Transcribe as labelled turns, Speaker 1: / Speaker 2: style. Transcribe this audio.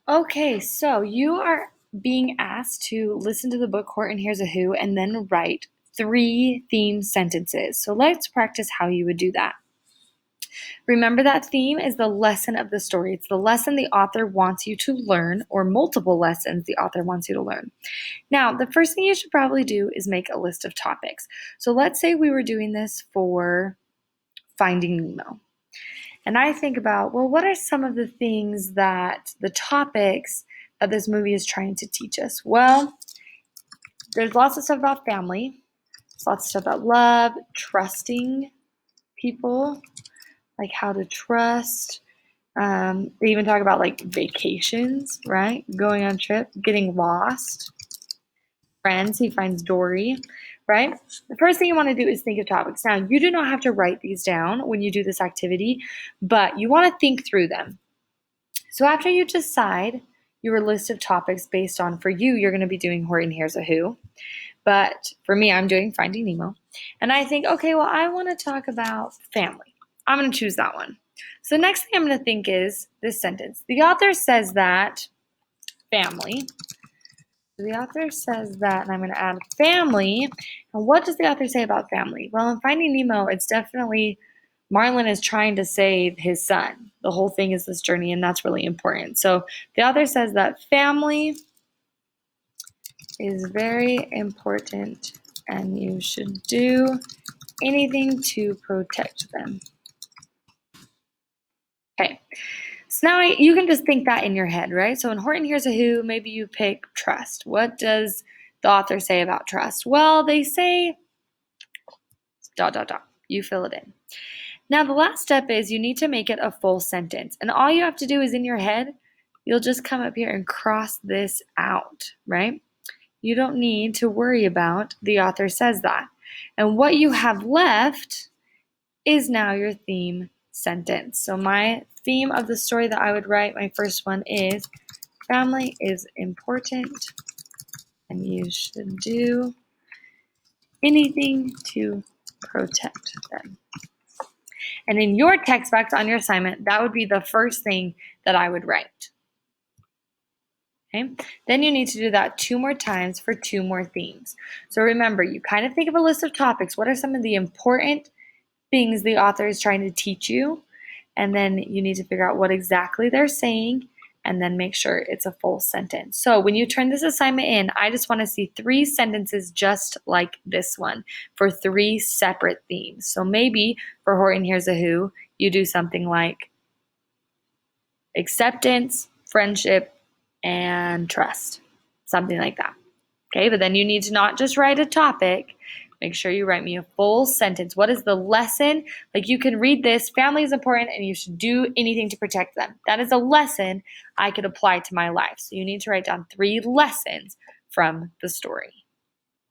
Speaker 1: Okay, so you are being asked to listen to the book Horton Hears a Who and then write three theme sentences. So let's practice how you would do that. Remember that theme is the lesson of the story. It's the lesson the author wants you to learn, or multiple lessons the author wants you to learn. Now, the first thing you should probably do is make a list of topics. So let's say we were doing this for Finding Nemo. And I think about, well, what are some of the things that the topics that this movie is trying to teach us? Well, there's lots of stuff about family, there's lots of stuff about love, trusting people, like how to trust. They even talk about like vacations, right? Going on trip, getting lost, friends. He finds Dory, right? The first thing you want to do is think of topics. Now, you do not have to write these down when you do this activity, but you want to think through them. So after you decide your list of topics based on, for you, you're going to be doing Horton Hears a Who. But for me, I'm doing Finding Nemo. And I think, okay, well, I want to talk about family. I'm going to choose that one. So the next thing I'm going to think is this sentence. The author says that family. The author says that, and I'm going to add family. And what does the author say about family? Well, in Finding Nemo, it's definitely Marlin is trying to save his son. The whole thing is this journey, and that's really important. So the author says that family is very important and you should do anything to protect them. Okay, so now you can just think that in your head, right? So in Horton Hears a Who, maybe you pick trust. What does the author say about trust? Well, they say ... You fill it in. Now the last step is you need to make it a full sentence. And all you have to do is in your head, you'll just come up here and cross this out, right? You don't need to worry about the author says that. And what you have left is now your theme sentence. So my theme of the story that I would write, my first one is family is important and you should do anything to protect them. And in your text box on your assignment, that would be the first thing that I would write. Okay? Then you need to do that 2 more times for 2 more themes. So remember, you kind of think of a list of topics. What are some of the important things the author is trying to teach you? And then you need to figure out what exactly they're saying and then make sure it's a full sentence. So when you turn this assignment in, I just want to see 3 sentences just like this one for 3 separate themes. So maybe for Horton Hears a Who, you do something like acceptance, friendship, and trust, something like that. Okay, but then you need to not just write a topic. Make sure you write me a full sentence. What is the lesson? Like you can read this, family is important and you should do anything to protect them. That is a lesson I could apply to my life. So you need to write down 3 lessons from the story.